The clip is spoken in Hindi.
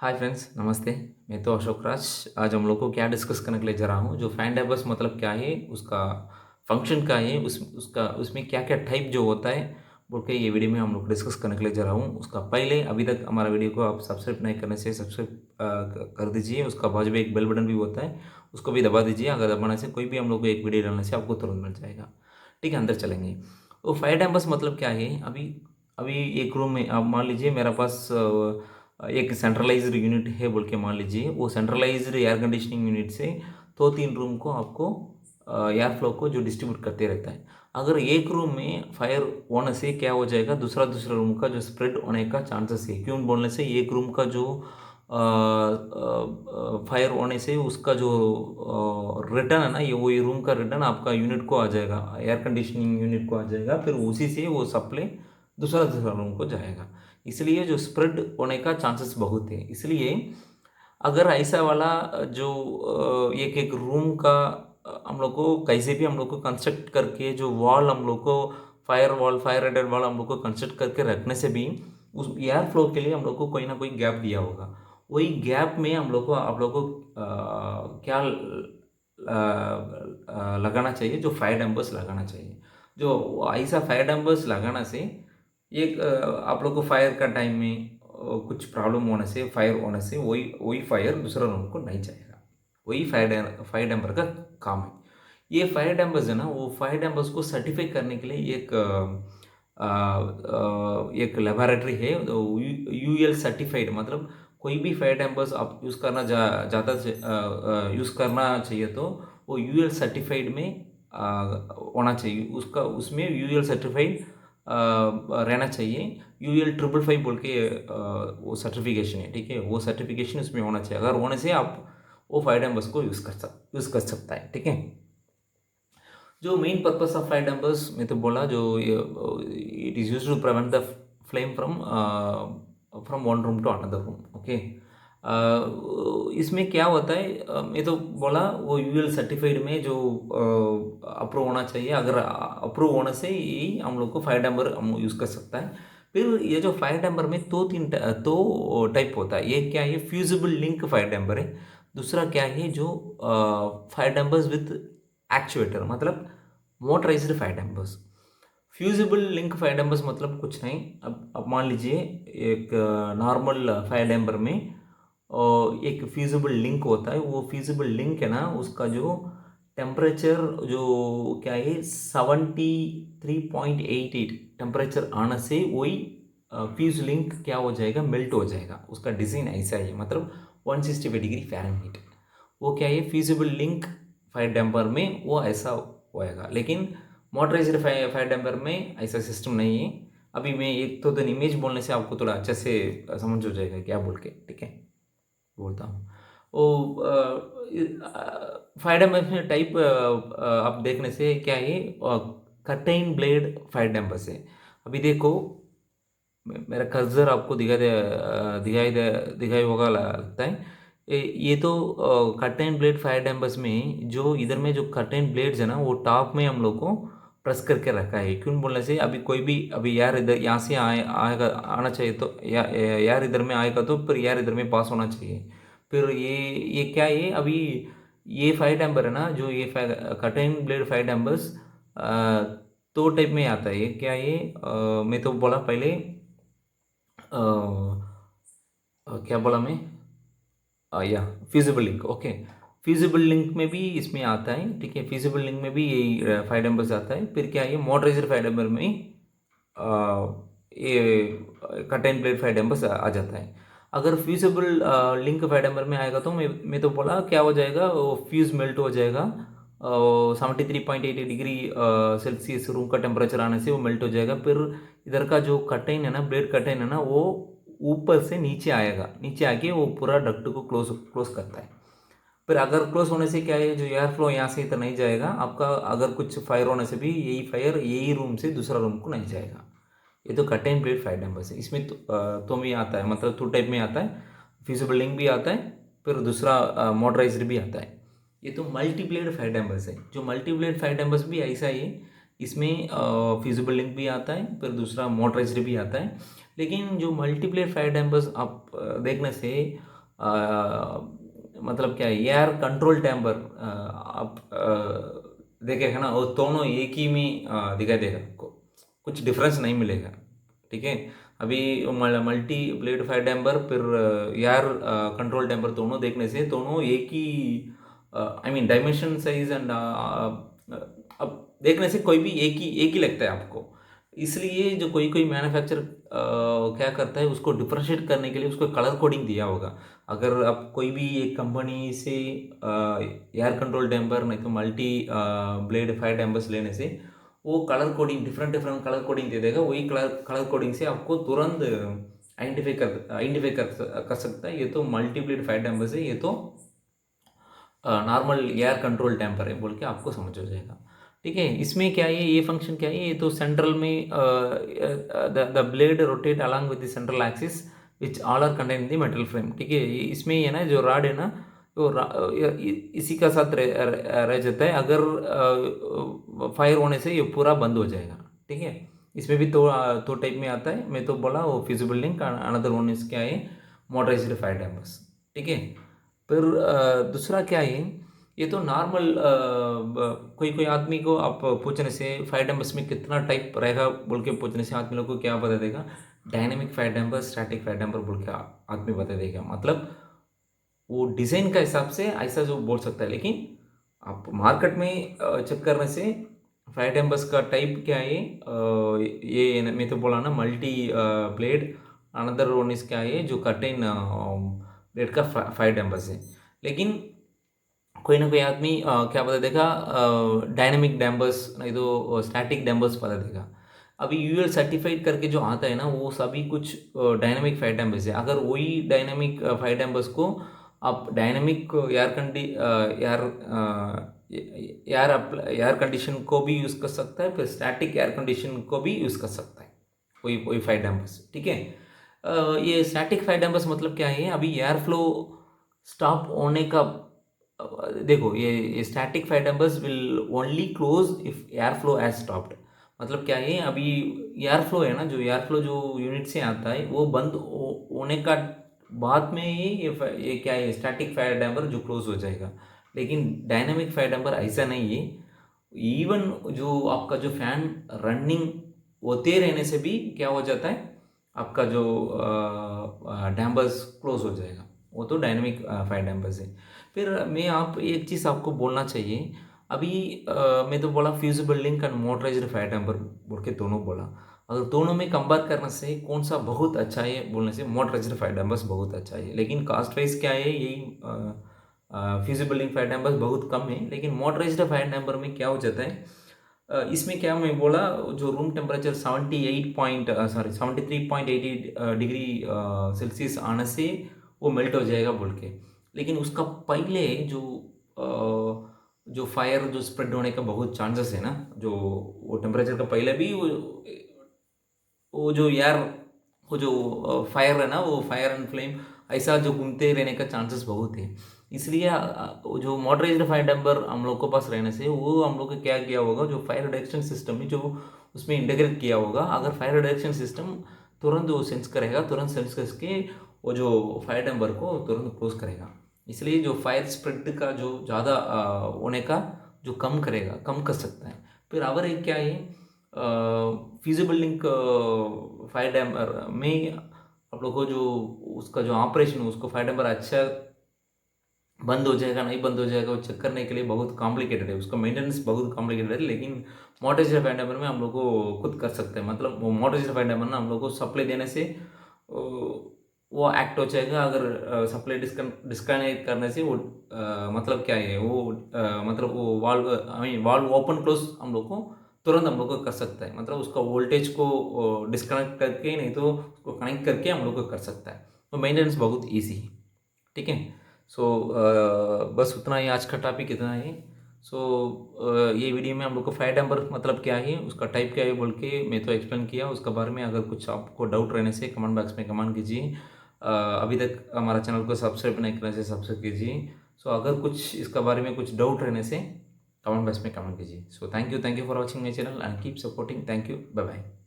हाय फ्रेंड्स, नमस्ते। मैं तो अशोक राज। आज हम लोग को क्या डिस्कस करने के लिए जा रहा हूँ, जो फाइंड डाइवर्स मतलब क्या है, उसका फंक्शन क्या है, उसका उसमें क्या क्या टाइप जो होता है बोल के ये वीडियो में हम लोग डिस्कस करने के लिए जा रहा हूँ। उसका पहले अभी तक हमारा वीडियो को आप सब्सक्राइब नहीं करने से सब्सक्राइब कर दीजिए। उसका बाजू में एक बेल बटन भी होता है, उसको भी दबा दीजिए। अगर दबाने से कोई भी हम लोग को एक वीडियो डालने से आपको तुरंत मिल जाएगा। ठीक है, अंदर चलेंगे। वो फाइव डाइवर्स मतलब क्या है। अभी अभी एक रूम में आप मान लीजिए मेरे पास एक सेंट्रलाइज्ड यूनिट है बोल के मान लीजिए। वो सेंट्रलाइज्ड एयर कंडीशनिंग यूनिट से दो तीन रूम को आपको एयर फ्लो को जो डिस्ट्रीब्यूट करते रहता है। अगर एक रूम में फायर होने से क्या हो जाएगा, दूसरा दूसरा रूम का जो स्प्रेड होने का चांसेस है। क्यों बोलने से एक रूम का जो फायर होने से उसका जो रिटर्न है ना, ये वही रूम का रिटर्न आपका यूनिट को आ जाएगा, एयर कंडीशनिंग यूनिट को आ जाएगा। फिर उसी से वो सप्लाई दूसरा दूसरा रूम को जाएगा। इसलिए जो स्प्रेड होने का चांसेस बहुत है। इसलिए अगर ऐसा वाला जो एक एक रूम का हम लोग को कैसे भी हम लोग को कंस्ट्रक्ट करके जो वॉल हम लोग को fire wall fire rated wall हम लोग को कंस्ट्रक्ट करके रखने से भी उस एयर फ्लो के लिए हम लोग को कोई ना कोई गैप दिया होगा। वही गैप में हम लोग को आप लोग को क्या लगाना चाहिए, जो फायर डैम्पर्स लगाना चाहिए। जो ऐसा फायर डैम्पर्स लगाना से एक आप लोग को फायर का टाइम में कुछ प्रॉब्लम होने से, फायर होने से वही वही फायर दूसरा रूम को नहीं जाएगा। वही फायर डैम्पर का काम है। ये फायर डैम्पर्स है ना, वो फायर डैम्पर्स को सर्टिफाई करने के लिए एक लेबोरेटरी है। यूएल सर्टिफाइड मतलब कोई भी फायर डैम्पर्स आप यूज़ करना यूज़ करना चाहिए तो वो यूएल सर्टिफाइड में होना चाहिए। उसका उसमें यूएल सर्टिफाइड रहना चाहिए। यूएल 555 बोल के वो सर्टिफिकेशन है। ठीक है, वो सर्टिफिकेशन उसमें होना चाहिए। अगर होने से आप वो फाइव डैम्पर्स को यूज़ कर सकता है। ठीक है, जो main purpose of five dampers मैं तो बोला, जो it is use to prevent the flame from one room to another room. Okay, इसमें क्या होता है, मैं तो बोला वो यूएल सर्टिफाइड में जो अप्रूव होना चाहिए। अगर अप्रूव होने से ही हम लोग को फायर डैम्पर हम यूज़ कर सकता है। फिर ये जो फायर डैम्पर में दो टाइप होता है। एक क्या है, फ्यूजिबल लिंक फायर डैम्पर है। दूसरा क्या है, जो फायर डैम्पर्स विथ एक्चुएटर मतलब motorised fire dampers. Fusible link fire dampers मतलब कुछ नहीं। अब मान लीजिए एक नॉर्मल फायर डैम्पर में एक फ्यूजिबल लिंक होता है। वो फ्यूजिबल लिंक है ना, उसका जो टेम्परेचर जो क्या है 73.88 टेम्परेचर आने से वही फ्यूज लिंक क्या हो जाएगा, मेल्ट हो जाएगा। उसका डिज़ाइन ऐसा ही है, मतलब 165 डिग्री फ़ारेनहीट। वो क्या है, फ्यूजिबल लिंक फायर डैम्पर में वो ऐसा होएगा। लेकिन मोटराइज्ड फायर डैम्पर में ऐसा सिस्टम नहीं है। अभी मैं एक तो इमेज बोलने से आपको थोड़ा अच्छे से समझ हो जाएगा क्या बोल के। ठीक है, बोलता हूँ। वो फायर डैम्पर में टाइप आप देखने से क्या है, कर्टेन ब्लेड फायर डैम्पर से। अभी देखो, मेरा कर्सर आपको दिखाई होगा लगता है। ये तो कर्टेन ब्लेड फायर डैम्पर्स में जो इधर में जो कर्टेन ब्लेड्स है ना, वो टॉप में हम लोग को प्रेस करके रखा है। क्यों बोलने से अभी कोई भी अभी यार इधर यहाँ से आएगा आना चाहिए तो यार इधर में आएगा तो फिर यार इधर में पास होना चाहिए। फिर ये क्या है अभी, ये फायर डैम्पर है ना, जो ये कर्टेन ब्लेड फायर डैम्पर्स दो टाइप में आता है। ये क्या है, मैं तो बोला पहले क्या बोला मैं, या feasible link. Okay, feasible link में भी इसमें आता है। ठीक है, फिजिबल लिंक में भी यही फाइव डैम्पर्स आता है। फिर क्या है, मोटराइजर फाइव डैम्पर में ये कट प्लेट फाइव डैम्पर्स आ जाता है। अगर फ्यूजिबल लिंक फाइव डैम्पर में आएगा तो मैं तो बोला क्या हो जाएगा, वो फ्यूज़ मेल्ट हो जाएगा। 73.8 डिग्री सेल्सियस रूम का टेम्परेचर आने से वो मेल्ट हो जाएगा। फिर इधर का जो कटेन है ना, ब्लेड कटेन है ना, वो ऊपर से नीचे आएगा, नीचे आके वो पूरा डक्ट को क्लोज क्लोज करता है। फिर अगर क्लोज होने से क्या है, जो एयर फ्लो यहाँ से इतना नहीं जाएगा आपका। अगर कुछ फायर होने से भी यही फायर यही रूम से दूसरा रूम को नहीं जाएगा। ये तो cut and blade fire dampers है। इसमें तो भी आता है, मतलब टू टाइप में आता है। फ्यूजिबल लिंक भी आता है, फिर दूसरा मोटराइज्ड भी आता है। ये तो मल्टी ब्लेड फायर डैम्पर्स है। जो मल्टी ब्लेड फायर डैम्पर्स भी ऐसा ही है। इसमें फ्यूजिबल लिंक भी आता है, फिर दूसरा मोटराइज्ड भी आता है। लेकिन जो मल्टी ब्लेड फायर डैम्पर्स आप देखने से मतलब क्या है, एयर कंट्रोल टेम्पर आप देखेगा ना, वो दोनों एक ही में दिखाई देगा आपको, कुछ डिफरेंस नहीं मिलेगा। ठीक है, अभी मल्टी ब्लेड फायर डैम्पर फिर एयर कंट्रोल टेम्पर दोनों देखने से दोनों एक ही, I mean dimension size and अब देखने से कोई भी एक ही लगता है आपको। इसलिए जो कोई कोई मैन्युफैक्चर क्या करता है, उसको डिफ्रेंशिएट करने के लिए उसको कलर कोडिंग दिया होगा। अगर आप कोई भी एक कंपनी से एयर कंट्रोल डैम्पर नहीं तो मल्टी ब्लेड फायर डैम्पर्स लेने से वो colour coding different different colour coding दे देगा। वही कलर कोडिंग से आपको तुरंत आइडेंटिफाई कर सकता है ये तो मल्टी ब्लेड फायर डैम्पर्स है, ये तो नॉर्मल एयर कंट्रोल टेम्पर है बोल के आपको समझ हो जाएगा। ठीक है, इसमें क्या है, ये फंक्शन क्या है, ये तो सेंट्रल में the blade rotate along with the central axis which all are contain in the metal frame. ठीक है, इसमें ये ना जो राड है ना, तो इसी का साथ रह जाता है। अगर फायर होने से ये पूरा बंद हो जाएगा। ठीक है, इसमें भी तो टाइप में आता है, मैं तो बोला वो feasible link, another one is क्या है, मोटराइज्ड फायर डैम्पर्स। ठीक है, फिर दूसरा क्या है, ये तो नॉर्मल कोई कोई आदमी को आप पूछने से फायर डैम्पर्स में कितना टाइप रहेगा बोल के पूछने से आदमी लोग को क्या बता देगा, dynamic fire damper, static fire damper बोल के आदमी बता देगा। मतलब वो डिज़ाइन का हिसाब से ऐसा जो बोल सकता है, लेकिन आप मार्केट में चेक करने से फायर डैम्पर्स का टाइप क्या है, ये मैं तो बोला ना multi blade, another one is क्या है जो कर्टेन ब्लेड का फायर डैम्पर्स है। लेकिन कोई ना कोई आदमी क्या बता देगा, डायनेमिक डैम्पर्स नहीं तो स्टैटिक डैम्पर्स बता देगा। अभी यूएल सर्टिफाइड करके जो आता है ना, वो सभी कुछ डायनेमिक फायर डैम्पर्स है। अगर वही डायनेमिक फायर डैम्पर्स को आप डायनेमिक एयर कंडीशन को भी यूज़ कर सकता है, फिर स्टैटिक एयर कंडीशन को भी यूज़ कर सकता है वही वही फायर डैम्पर्स। ठीक है, ये स्टैटिक फायर डैम्पर्स मतलब क्या है, अभी एयर फ्लो स्टॉप होने का देखो, ये static fire dampers will only close if air flow has stopped. मतलब क्या है, अभी एयर फ्लो है ना, जो एयर फ्लो जो यूनिट से आता है वो बंद होने का बाद में ही ये क्या है, स्टैटिक फायर डैम्पर जो क्लोज हो जाएगा। लेकिन डायनामिक फायर डैम्पर ऐसा नहीं है, इवन जो आपका जो फैन रनिंग होते रहने से भी क्या हो जाता है, आपका जो डैम्पर्स क्लोज हो जाएगा। वो तो डायनामिक फायर डैम्पर्स है। फिर मैं आप एक चीज़ आपको बोलना चाहिए, अभी मैं तो बोला fusible link and motorised fire damper बोल के दोनों बोला। अगर दोनों में कंपेयर करने से कौन सा बहुत अच्छा है बोलने से मोटराइज्ड फायर डैम्पर्स बहुत अच्छा है। लेकिन कास्ट वाइज क्या है, यही फ्यूजिबल लिंक फायर डैम्पर्स बहुत कम है। लेकिन मोटराइज्ड फायर डैम्पर में क्या हो जाता है, इसमें क्या मैं बोला, जो रूम टेम्परेचर 73.80 डिग्री सेल्सियस आने से वो मेल्ट हो जाएगा बोल के। लेकिन उसका पहले जो फायर जो स्प्रेड होने का बहुत चांसेस है ना, जो वो टेम्परेचर का पहले भी वो जो यार वो जो फायर है ना, वो फायर एंड फ्लेम ऐसा जो घूमते रहने का चांसेस बहुत है। इसलिए वो जो मोटराइज्ड फायर डैम्पर हम लोग के पास रहने से वो हम लोग को क्या किया होगा, जो फायर रिडक्शन सिस्टम है जो उसमें इंटीग्रेट किया होगा। अगर फायर रिडक्शन सिस्टम तुरंत वो सेंस करेगा, तुरंत सेंस करके वो जो फायर डैम्पर को तुरंत क्लोज करेगा। इसलिए जो फायर स्प्रेड का जो ज़्यादा होने का जो कम करेगा, कम कर सकता है। फिर अवर एक क्या है, फिजिबल लिंक फायर डैम्पर में आप लोग को जो उसका जो ऑपरेशन है, उसको फायर डैम्पर अच्छा बंद हो जाएगा नहीं बंद हो जाएगा वो चेक करने के लिए बहुत कॉम्प्लिकेटेड है, उसका मेंटेनेंस बहुत कॉम्प्लिकेटेड है। लेकिन मोटराइज्ड फायर डैम्पर में हम लोग को खुद कर सकते हैं। मतलब वो मोटराइज्ड फायर डैम्पर ना हम लोग को सप्लाई देने से वो एक्ट हो जाएगा। अगर सप्लाई डिस्कनेक्ट करने से वो मतलब क्या है, वो मतलब वो valve I mean valve open close हम लोग को तुरंत हम लोग को कर सकता है। मतलब उसका वोल्टेज को डिस्कनेक्ट करके नहीं तो उसको कनेक्ट करके हम लोग को कर सकता है। तो मेंटेनेंस बहुत ईजी है। ठीक है, सो बस उतना ही, आज का टॉपिक इतना ही। सो ये वीडियो में हम लोग को फायर डैम्पर मतलब क्या है, उसका टाइप क्या है बोल के मैं तो एक्सप्लेन किया उसका बारे में। अगर कुछ आपको डाउट रहने से कमेंट बॉक्स में कमेंट कीजिए। अभी तक हमारा चैनल को सब्सक्राइब नहीं करने से सब्सक्राइब कीजिए। सो अगर कुछ इसका बारे में कुछ डाउट रहने से कमेंट बॉक्स में कमेंट कीजिए। So thank you for watching my channel and keep supporting. Thank you, bye bye.